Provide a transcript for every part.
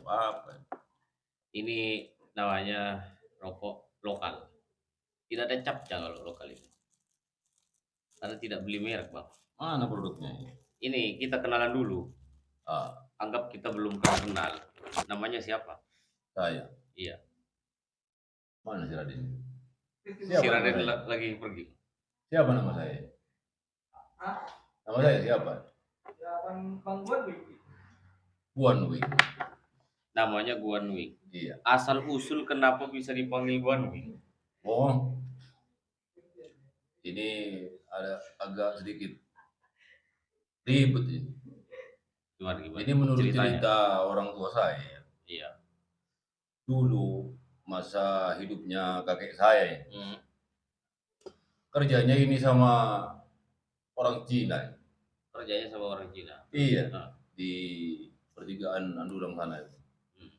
apa-apa. Ini namanya rokok lokal. Tidak ada capnya kalau lokal ini. Karena tidak beli merek, Bang. Mana produknya ini? Ini kita kenalan dulu. Ah, Anggap kita belum kenal. Namanya siapa? saya. Iya. Mana si Raden? Si Siapa nama Raden saya? lagi pergi. Siapa nama saya? Nama saya siapa? Buan Wing. Namanya Guan Wing. Iya. Asal usul kenapa bisa dipanggil Guan Wing? Oh, ini ada agak sedikit ribet ini. Gimana gimana? Ini menurut Ceritanya. cerita orang tua saya, Iya. dulu masa hidupnya kakek saya ya, Hmm. kerjanya ini sama orang Cina. Kerjanya sama orang Cina. Iya, Nah, di pertigaan Andulang sana itu. hmm.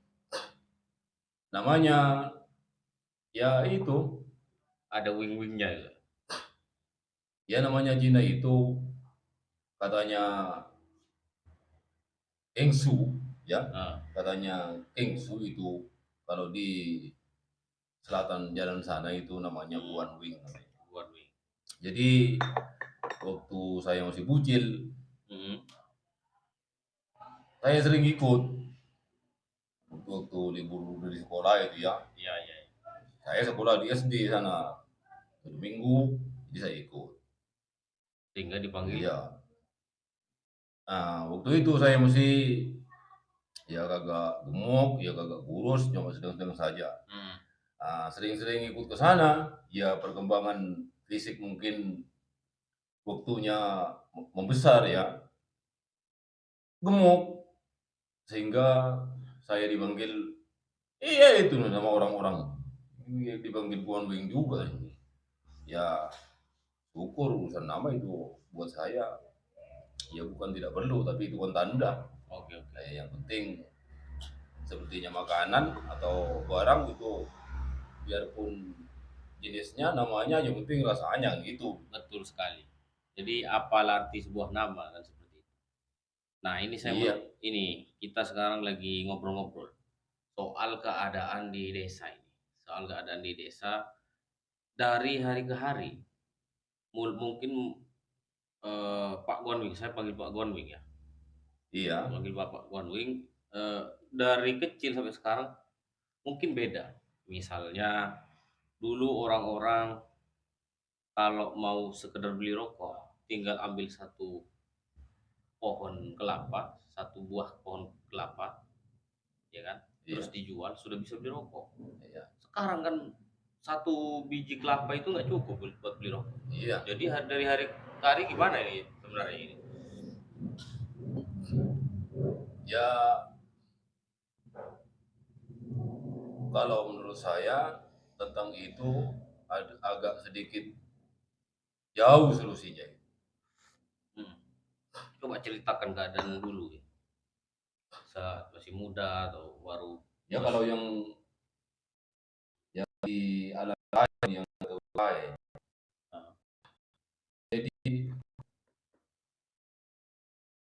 Namanya ya itu, Ada wing-wingnya ya. ya namanya Cina itu katanya Engsu, ya. Nah, Katanya Engsu itu kalau di selatan jalan sana itu namanya Guan Wing. Guan Wing. Jadi waktu saya masih bucil, Hmm. saya sering ikut waktu libur dari sekolah itu ya. Iya iya. Saya sekolah di SD sana, satu minggu, jadi saya ikut. Sehingga dipanggil. Iya. Nah, waktu itu saya masih ya kagak gemuk, ya kagak kurus, cuma sedang-sedang saja. Hmm. Nah, sering-sering ikut ke sana, ya perkembangan fisik mungkin waktunya membesar ya, gemuk, sehingga saya dipanggil, iya itu nama orang-orang, ini dipanggil Guan Wing juga ini. Ya, syukur urusan nama itu buat saya, ya bukan tidak perlu, tapi itu kan tanda. Oke oke. Yang penting sepertinya makanan atau barang itu biarpun jenisnya namanya yang penting rasanya gitu. Betul sekali. Jadi apalah arti sebuah nama kan seperti itu. Nah ini saya mau Iya, ini kita sekarang lagi ngobrol-ngobrol soal keadaan di desa ini. Soal keadaan di desa dari hari ke hari. Mungkin Pak Gonwing, saya panggil Pak Gonwing ya. iya, Panggil Bapak Gonwing. Dari kecil sampai sekarang mungkin beda. Misalnya dulu orang-orang kalau mau sekedar beli rokok tinggal ambil satu pohon kelapa, satu buah pohon kelapa, ya kan? Terus iya, dijual sudah bisa beli rokok. iya, Sekarang kan satu biji kelapa itu nggak cukup buat beli rokok. iya. Jadi dari hari ke hari gimana ini sebenarnya ini? Ya kalau menurut saya tentang itu agak sedikit jauh solusinya. Hmm. Coba ceritakan keadaan dulu ya. Saat masih muda atau baru Ya bos. kalau yang di alam lain yang lain. Nah, Jadi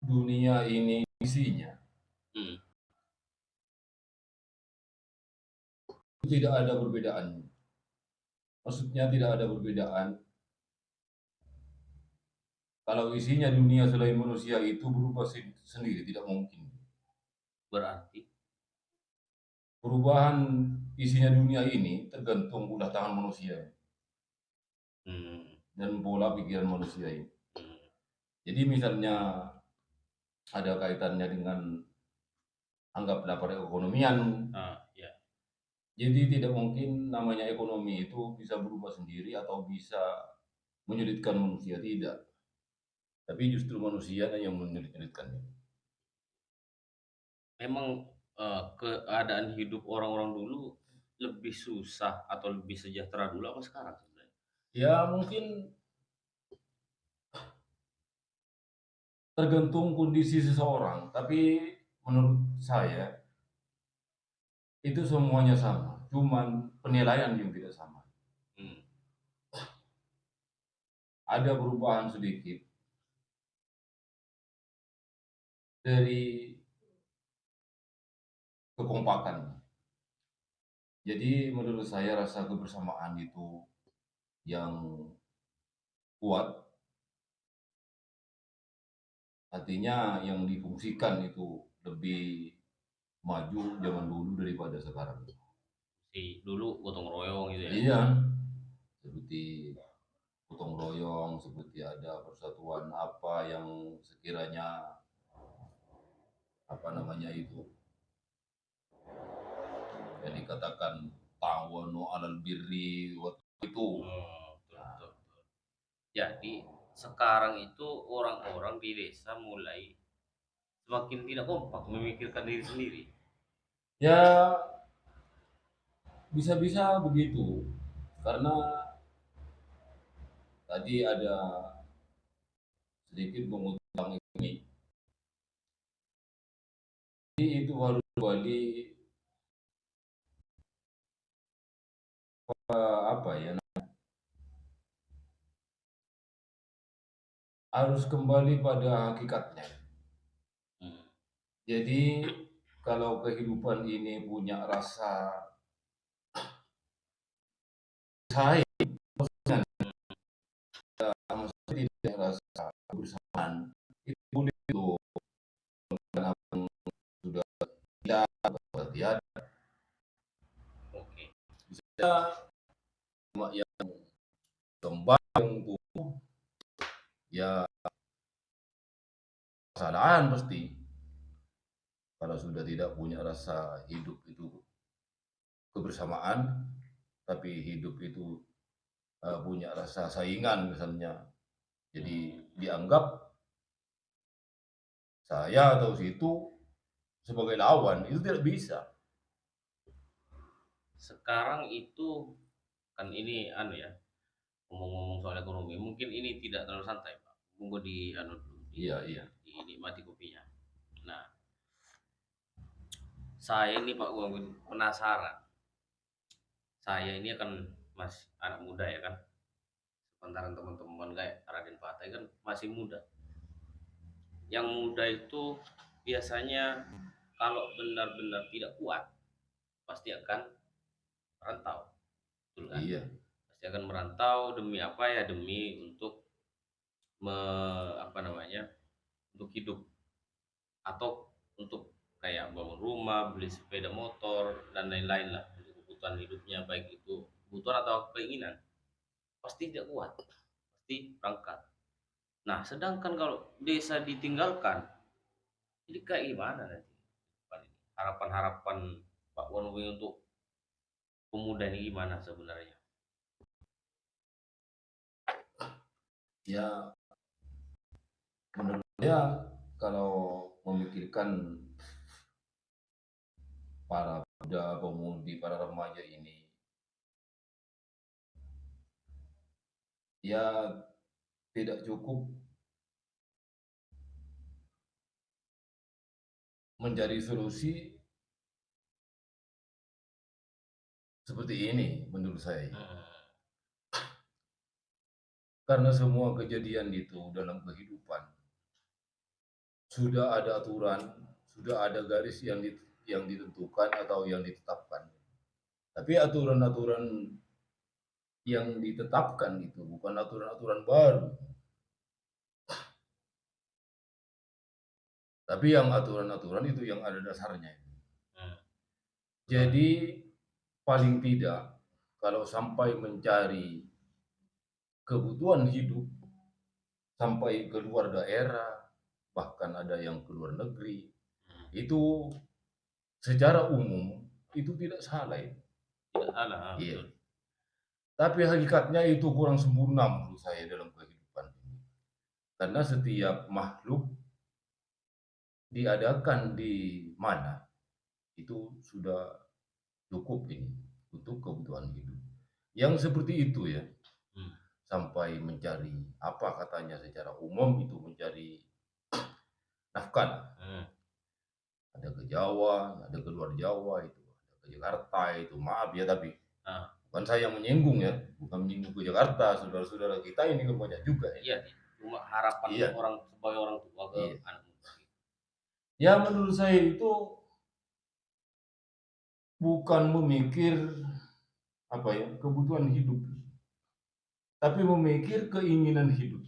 dunia ini isinya hmm. tidak ada perbedaan. Maksudnya tidak ada perbedaan. Kalau isinya dunia selain manusia itu berubah sendiri tidak mungkin. Berarti Perubahan isinya dunia ini tergantung ulah tangan manusia hmm. dan pola pikiran manusia ini. Hmm. Jadi misalnya ada kaitannya dengan anggaplah perekonomian. Ah, ya. Jadi tidak mungkin namanya ekonomi itu bisa berubah sendiri atau bisa menyulitkan manusia, tidak. Tapi justru manusia yang menyulitkannya. Memang keadaan hidup orang-orang dulu lebih susah atau lebih sejahtera dulu apa sekarang sebenarnya? Ya mungkin tergantung kondisi seseorang, tapi menurut saya itu semuanya sama, cuman penilaian yang tidak sama. Hmm. Ada perubahan sedikit dari kekompakan. Jadi menurut saya rasa kebersamaan itu yang kuat, artinya yang difungsikan itu lebih maju zaman dulu daripada sekarang. Si dulu gotong royong gitu ya. Iya, seperti gotong royong, seperti ada persatuan apa yang sekiranya apa namanya itu yang dikatakan ta'awanu 'alal birri waktu itu. Oh, betul, betul, betul. Jadi sekarang itu orang-orang di desa mulai semakin tidak kompak memikirkan diri sendiri. Ya bisa-bisa begitu karena tadi ada sedikit mengutang ini. Jadi itu harus kembali apa ya? Harus kembali pada hakikatnya. Hmm. Jadi kalau kehidupan ini punya rasa saya maksudnya tidak rasa kebersamaan itu boleh itu karena sudah tidak perhatian Oke. bisa cuma yang kembali yang tumbuh ya kesalahan pasti kalau sudah tidak punya rasa hidup itu kebersamaan tapi hidup itu punya rasa saingan misalnya jadi dianggap saya atau situ sebagai lawan itu tidak bisa. Sekarang itu kan ini anu ya, ngomong-ngomong soal ekonomi, mungkin ini tidak terlalu santai, Pak. Monggo di anu dulu, Iya, iya. dinikmati kopinya. Nah, saya ini Pak Wagun penasaran. Saya ini kan masih anak muda ya kan. Sementara teman-teman kayak Raden Patai kan masih muda. Yang muda itu biasanya kalau benar-benar tidak kuat pasti akan merantau, betul kan? Iya. Pasti akan merantau demi apa ya? Demi untuk me, apa namanya? Untuk hidup atau untuk kayak bangun rumah, beli sepeda motor dan lain-lain lah untuk kebutuhan hidupnya baik itu kebutuhan atau keinginan pasti tidak kuat, pasti berangkat. Nah, sedangkan kalau desa ditinggalkan, jadi kayak gimana nanti? Harapan-harapan Pak Wanwi untuk pemuda ini gimana sebenarnya? Ya menurut saya kalau memikirkan para pemuda, pemudi, para remaja ini ya tidak cukup mencari solusi seperti ini menurut saya. Hmm. Karena semua kejadian itu dalam kehidupan sudah ada aturan, sudah ada garis yang ditentukan atau yang ditetapkan. Tapi aturan-aturan yang ditetapkan itu bukan aturan-aturan baru, tapi yang aturan-aturan itu yang ada dasarnya. Hmm. Jadi paling tidak kalau sampai mencari kebutuhan hidup sampai keluar daerah, bahkan ada yang keluar negeri, itu secara umum itu tidak salah ya. Tidak salah, Iya. betul. Tapi hakikatnya itu kurang sempurna menurut saya dalam kehidupan ini. Karena setiap makhluk diadakan di mana itu sudah cukup ini untuk kebutuhan hidup. Yang seperti itu ya, Hmm. sampai mencari apa katanya secara umum itu mencari nafkah. Hmm. Ada ke Jawa, ada ke luar Jawa itu, ada ke Jakarta itu. Maaf ya tapi Nah, bukan saya yang menyinggung ya, bukan menyinggung ke Jakarta, saudara-saudara kita ini kan banyak juga ya. iya, cuma harapan Iya, orang sebagai orang tua ke iya. anak muda. Ya menurut saya itu bukan memikir apa ya, kebutuhan hidup, tapi memikir keinginan hidup.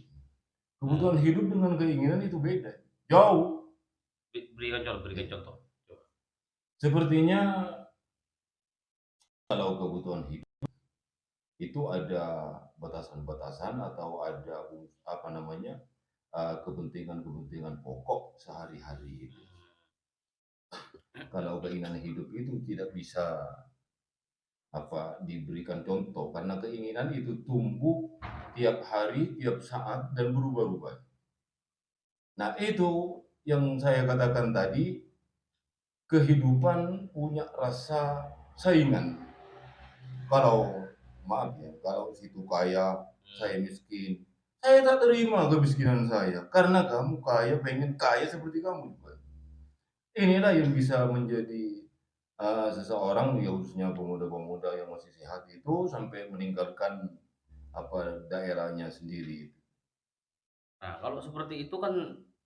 Kebutuhan Hmm. hidup dengan keinginan itu beda, jauh. Berikan Ya. contoh. Coba. Sepertinya kalau kebutuhan hidup itu ada batasan-batasan atau ada apa namanya, kepentingan-kepentingan pokok sehari-hari itu. Kalau keinginan hidup itu tidak bisa apa diberikan contoh karena keinginan itu tumbuh tiap hari, tiap saat dan berubah-ubah. Nah, itu yang saya katakan tadi, kehidupan punya rasa saingan. Kalau maaf ya, kalau situ kaya, saya Hmm. miskin, saya tak terima kemiskinan saya karena kamu kaya, pengen kaya seperti kamu juga. Inilah yang bisa menjadi seseorang, ya khususnya pemuda-pemuda yang masih sehat itu sampai meninggalkan apa daerahnya sendiri. Nah, kalau seperti itu kan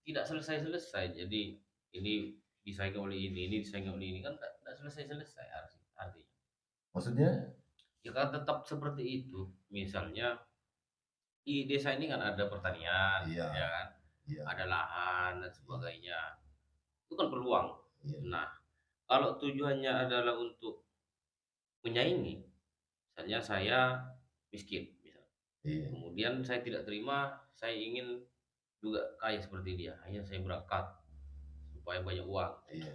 tidak selesai-selesai. Jadi ini disaingi oleh ini disaingi oleh ini kan tidak selesai-selesai artinya. Maksudnya? Ya kan tetap seperti itu. Misalnya di desa ini kan ada pertanian, Iya, ya kan? iya, Ada lahan dan iya, sebagainya. Itu kan peluang. iya, Nah, kalau tujuannya adalah untuk menyaingi, misalnya saya miskin, misalnya. iya, Kemudian saya tidak terima, saya ingin juga kaya seperti dia. Hanya saya berangkat supaya banyak uang. iya,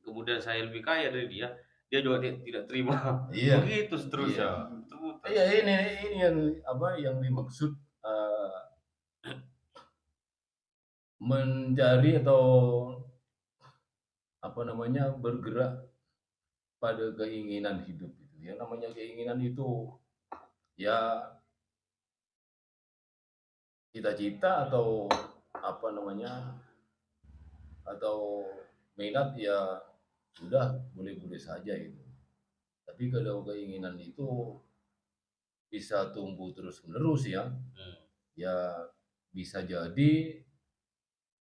Kemudian saya lebih kaya dari dia, dia juga tidak terima. iya, Begitu iya, seterusnya, terputar. iya, ini yang apa yang dimaksud mencari atau apa namanya bergerak pada keinginan hidup itu. Yang namanya keinginan itu ya cita-cita atau apa namanya atau minat ya sudah boleh-boleh saja itu. Tapi kalau keinginan itu bisa tumbuh terus-menerus ya, Hmm. ya bisa jadi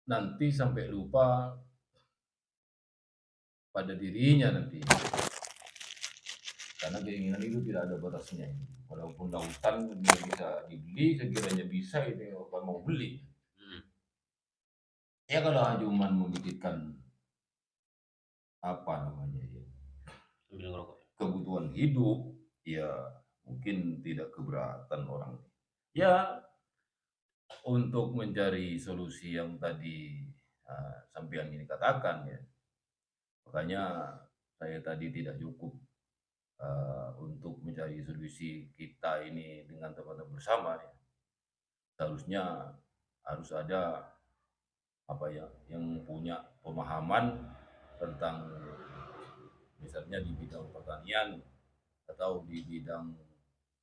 nanti sampai lupa pada dirinya nanti. Karena keinginan itu tidak ada batasnya. Walaupun lautan dia bisa dibeli, sekiranya bisa itu orang mau beli. Hmm. Ya kalau cuma memikirkan apa namanya ya, Sambil ngerokok. kebutuhan hidup, ya mungkin tidak keberatan orang. Ya untuk mencari solusi yang tadi sampean ini katakan ya, makanya saya tadi tidak cukup untuk mencari solusi kita ini dengan teman-teman bersama ya. Seharusnya harus ada apa ya yang punya pemahaman tentang misalnya di bidang pertanian atau di bidang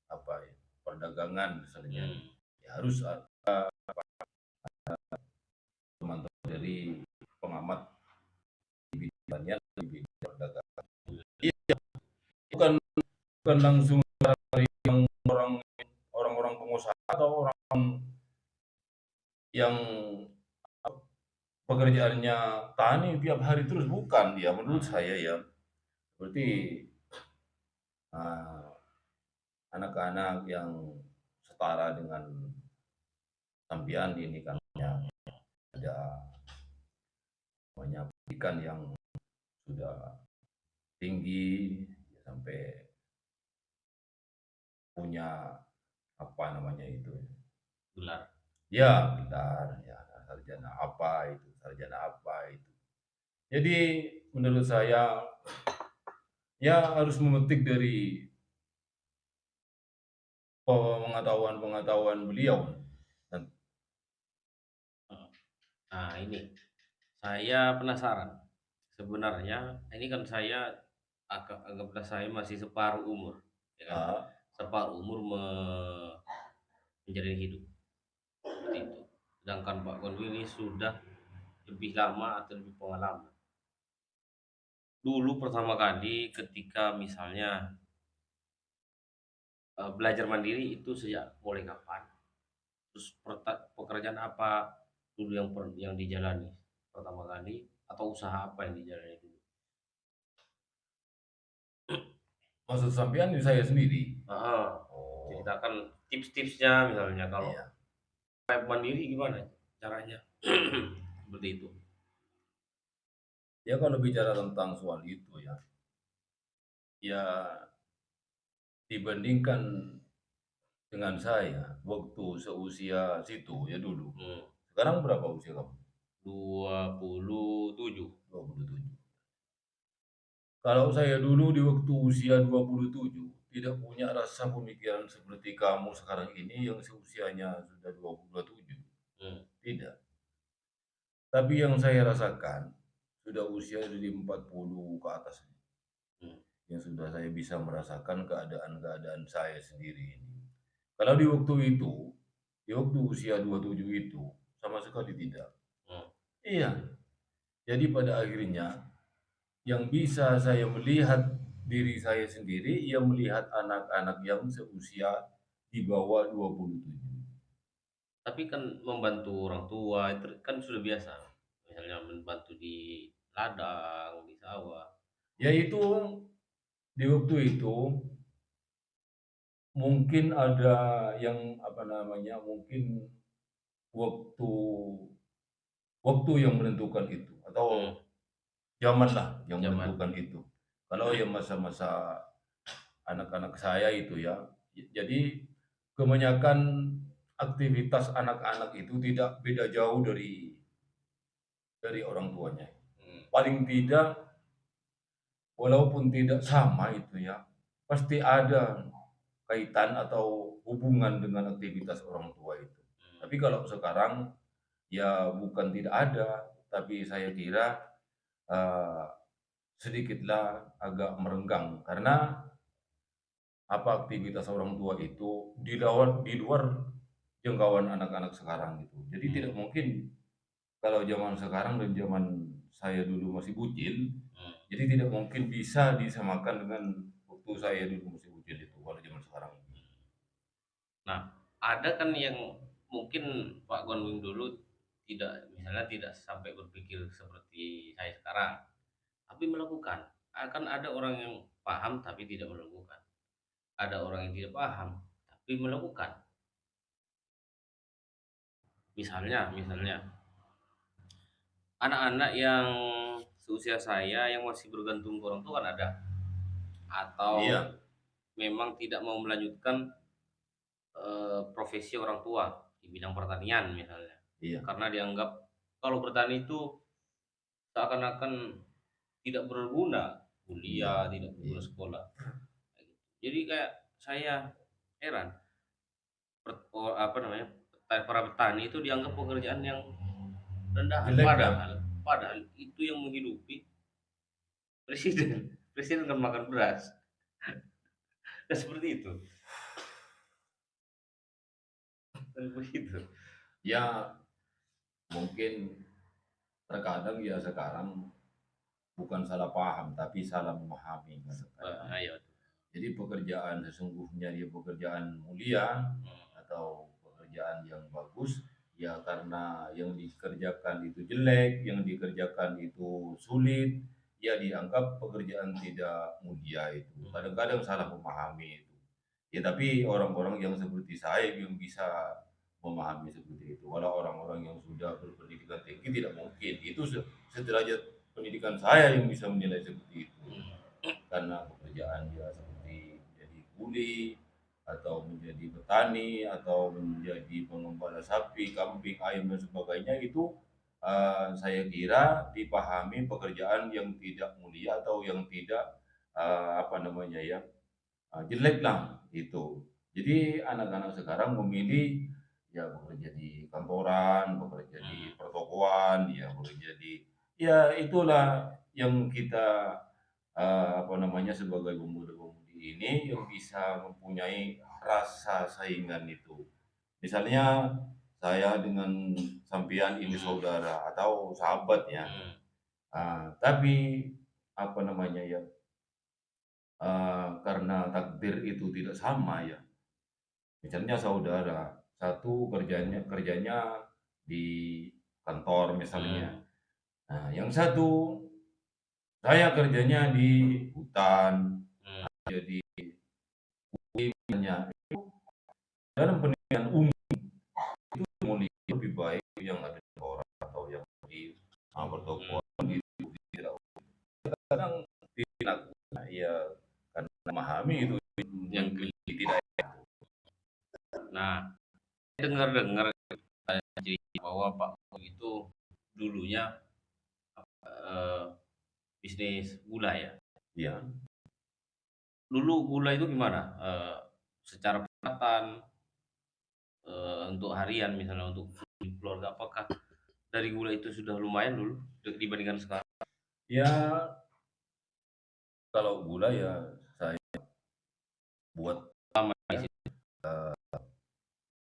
apa ya perdagangan misalnya Hmm. ya harus teman-teman dari pengamat di bidang pertanian di bidang perdagangan. Iya, bukan bukan langsung dari yang orang-orang pengusaha atau orang yang pekerjaannya tani tiap hari terus, bukan ya menurut Ah. saya ya. Berarti uh, anak-anak yang setara dengan sampean ini kan ya, ada banyak pendidikan yang sudah tinggi ya, sampai punya apa namanya itu Gelar. ya benar ya sarjana apa itu. Jadi menurut saya ya harus memetik dari pengetahuan-pengetahuan beliau. Dan Heeh. Nah, ini saya penasaran. Sebenarnya ini kan saya anggaplah saya masih separuh umur, ya kan? uh, Separuh umur menjalani hidup seperti itu. Sedangkan Pak Konwi ini sudah lebih lama atau lebih pengalaman. Dulu pertama kali ketika misalnya belajar mandiri itu sejak mulai kapan? Terus pekerjaan apa dulu yang dijalani pertama kali atau usaha apa yang dijalani dulu? Maksud sampean di saya sendiri? Heeh, Oh, ceritakan tips-tipsnya misalnya kalau iya. mandiri gimana caranya? Seperti itu. Ya kalau bicara tentang soal itu ya, ya dibandingkan dengan saya waktu seusia situ ya dulu. Hmm, Sekarang berapa usia kamu? 27. 27. Kalau saya dulu di waktu usia 27 tidak punya rasa pemikiran seperti kamu sekarang ini yang seusianya sudah 27. Hmm, Tidak. Tapi yang saya rasakan sudah usia di 40 ke atas, hmm. yang sudah saya bisa merasakan keadaan-keadaan saya sendiri ini. Kalau di waktu itu, di waktu usia 27 itu, sama sekali tidak. Hmm. Iya, jadi pada akhirnya yang bisa saya melihat diri saya sendiri, ia melihat anak-anak yang seusia di bawah 27. Tapi kan membantu orang tua itu kan sudah biasa. Misalnya membantu di ladang, di sawah. Yaitu di waktu itu mungkin ada yang apa namanya, mungkin waktu waktu yang menentukan itu Hmm, atau zamanlah yang zaman. menentukan itu. Kalau yang masa-masa anak-anak saya itu ya, jadi kebanyakan aktivitas anak-anak itu tidak beda jauh dari orang tuanya. Hmm, Paling tidak, walaupun tidak sama itu ya, pasti ada kaitan atau hubungan dengan aktivitas orang tua itu. hmm. Tapi kalau sekarang ya bukan tidak ada, tapi saya kira eh, sedikitlah agak merenggang karena apa aktivitas orang tua itu di luar jangkauan anak-anak sekarang gitu. Jadi tidak Hmm, mungkin kalau zaman sekarang dan zaman saya dulu masih bujil, hmm. jadi tidak mungkin bisa disamakan dengan waktu saya dulu masih bujil itu kalau zaman sekarang. Nah, ada kan yang mungkin Pak Gonwing dulu tidak, misalnya tidak sampai berpikir seperti saya sekarang, tapi melakukan. Akan ada orang yang paham tapi tidak melakukan. Ada orang yang tidak paham tapi melakukan. Misalnya anak-anak yang seusia saya yang masih bergantung ke orang tua kan ada, atau Iya, memang tidak mau melanjutkan profesi orang tua di bidang pertanian misalnya. iya, Karena dianggap kalau bertani itu seakan-akan tidak berguna, iya, kuliah, tidak berguna iya. sekolah. Jadi kayak saya heran, apa namanya, para petani itu dianggap pekerjaan yang rendahan, Jelek ya. padahal padahal itu yang menghidupi presiden. Presiden kan makan beras. Dan seperti itu. Dan begitu. Ya mungkin terkadang ya sekarang bukan salah paham tapi salah memahami kadang-kadang. Ayo. Jadi pekerjaan sesungguhnya dia pekerjaan mulia Hmm, atau pekerjaan yang bagus, ya karena yang dikerjakan itu jelek, yang dikerjakan itu sulit, ya dianggap pekerjaan tidak mulia itu. hmm, Kadang-kadang salah memahami itu. Ya tapi orang-orang yang seperti saya yang bisa memahami seperti itu. Kalau orang-orang yang sudah berpendidikan tinggi tidak mungkin. Itu sederajat pendidikan saya yang bisa menilai seperti itu hmm. karena pekerjaan dia seperti menjadi kuli atau menjadi petani atau menjadi pengembala sapi, kambing, ayam dan sebagainya itu saya kira dipahami pekerjaan yang tidak mulia atau yang tidak apa namanya ya jelek lah itu. Jadi anak-anak sekarang memilih ya bekerja di kantoran, bekerja di Hmm. pertokoan, ya bekerja di ya itulah yang kita apa namanya, sebagai pemuda-pemudi ini yang bisa mempunyai rasa saingan itu. Misalnya saya dengan sampean ini Hmm, saudara atau sahabat ya, hmm, tapi apa namanya ya, karena takdir itu tidak sama ya. Misalnya saudara, satu kerjanya kerjanya di kantor misalnya. hmm. Nah, yang satu saya kerjanya di hutan. Hmm. jadi misalnya dalam penelitian umum itu mulia lebih baik yang ada di orang atau yang di bertokohan gitu tidak kadang tidak ya karena memahami itu yang tidak. Nah, dengar-dengar cerita bahwa Pak Mo itu dulunya eh, bisnis gula ya. Ya, Dulu gula itu gimana? Secara pendapatan untuk harian misalnya untuk keluarga, apakah dari gula itu sudah lumayan dulu dibandingkan sekarang? ya kalau gula ya saya buat Lama di ya, situ.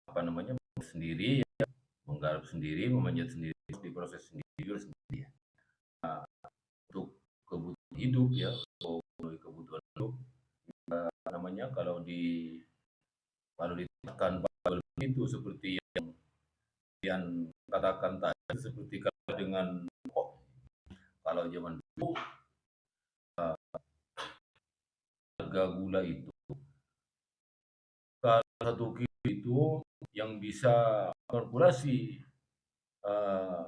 apa namanya sendiri, ya, menggarap sendiri, memanjat sendiri, diproses sendiri, jual sendiri. Nah, untuk kebutuhan hidup ya, untuk kebutuhan hidup namanya kalau ditekan itu seperti yang katakan tadi seperti kalau dengan kalau zaman dulu harga gula itu kalau 1 kilo itu yang bisa kalkulasi eh,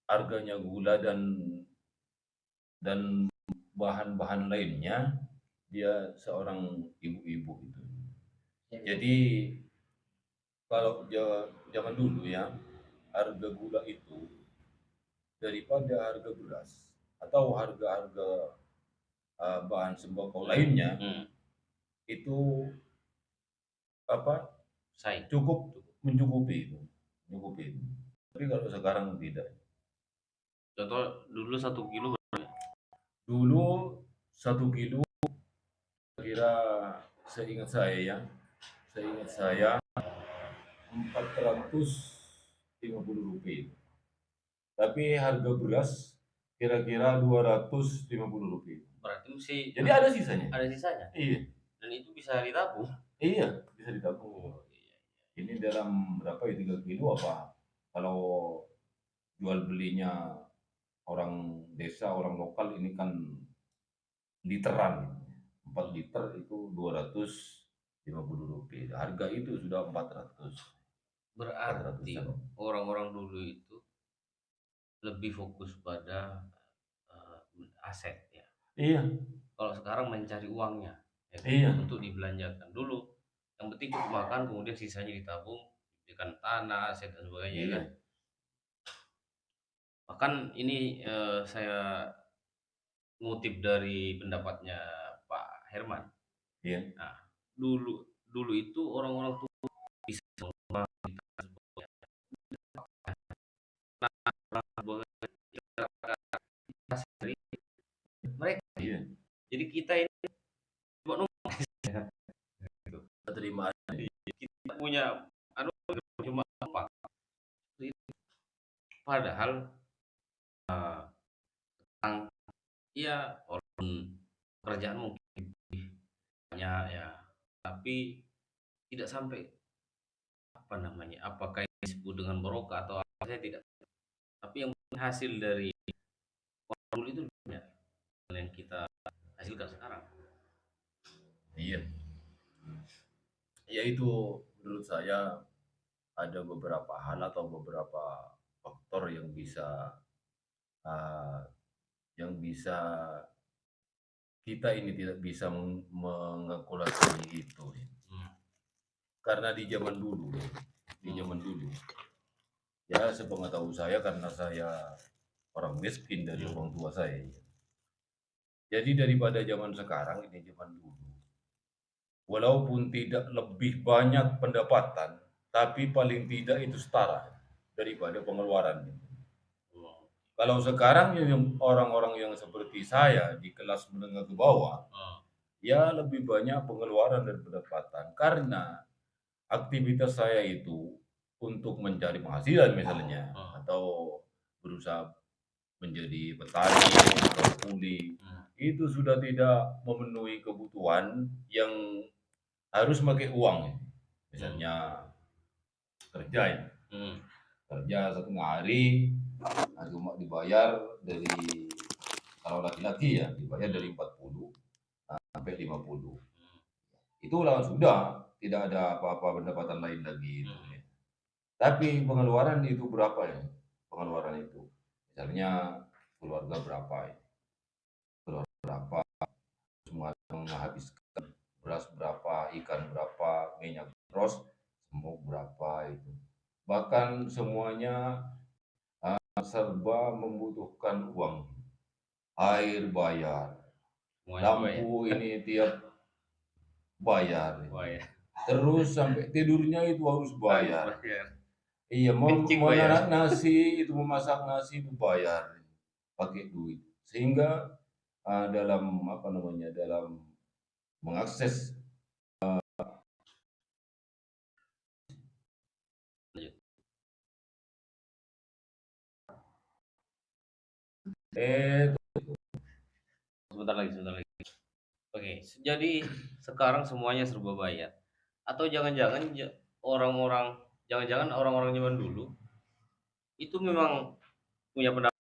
harganya gula dan bahan-bahan lainnya dia seorang ibu-ibu itu. Jadi kalau zaman dulu ya harga gula itu daripada harga beras atau harga-harga bahan sembako lainnya itu apa cukup mencukupi itu, mencukupi. Tapi kalau sekarang tidak. Contoh dulu 1 kilo Dulu 1 kilo kira seingat saya ya, seingat saya 450 rupiah. Tapi harga beras kira-kira 250 rupiah. berarti mesti Jadi ada sisanya. ada sisanya. Iya, Dan itu bisa ditabung. iya bisa ditabung. Ini dalam berapa ya 3 kilo apa? Kalau jual belinya orang desa, orang lokal ini kan literan. 4 liter itu 250 rupiah. Harga itu sudah 400. Berarti orang-orang dulu itu lebih fokus pada aset ya. Iya. Kalau sekarang mencari uangnya ya, Iya. untuk dibelanjakan. Dulu yang penting cukup makan, kemudian sisanya ditabung, diberikan tanah, aset dan sebagainya Iya. kan. Bahkan ini saya ngutip dari pendapatnya Pak Herman. Iya. Nah, dulu itu orang-orang tuh bisa mereka. Iya. Jadi kita ini Terima kita punya cuma apa? Padahal ya walaupun pekerjaan mungkin banyak ya, tapi tidak sampai apa namanya? Apakah ini disebut dengan barokah atau apa saya tidak. Tapi yang hasil dari dulu itu banyak yang kita hasilkan sekarang. Iya. Ya itu menurut saya ada beberapa hal atau beberapa faktor uh, yang bisa kita ini tidak bisa mengekalkulasi itu. Karena di zaman dulu ya sepengetahuan saya karena saya orang miskin dari orang tua saya. Jadi daripada zaman sekarang ini zaman dulu. Walaupun tidak lebih banyak pendapatan, tapi paling tidak itu setara daripada pengeluaran. Kalau sekarang yang orang-orang yang seperti saya di kelas menengah ke bawah, ya lebih banyak pengeluaran dan pendapatan karena aktivitas saya itu untuk mencari penghasilan misalnya atau berusaha menjadi petani atau kuli itu sudah tidak memenuhi kebutuhan yang harus pakai uang. Misalnya kerja ya, kerja setengah hari cuma dibayar dari kalau laki-laki ya dibayar dari 40 sampai 50. itulah sudah tidak ada apa-apa pendapatan lain lagi itu Hmm. ya. Tapi pengeluaran itu berapa ya? Pengeluaran itu. Misalnya keluarga berapa ya? Keluarga berapa? Semua menghabiskan beras berapa, ikan berapa, minyak terus semua berapa itu. Bahkan semuanya serba membutuhkan uang. Air bayar, Semuanya bayar. lampu ini tiap bayar. Wah ya, Terus sampai tidurnya itu harus harus bayar. bayar. Iya, Kencing bayar. memasak nasi itu memasak nasi itu bayar pakai duit. Sehingga dalam apa namanya dalam mengakses Lanjut. eh Sebentar lagi, sebentar lagi. Oke, jadi sekarang semuanya serba bayar. Atau jangan-jangan orang-orang, jangan-jangan orang-orang zaman dulu itu memang punya pendapat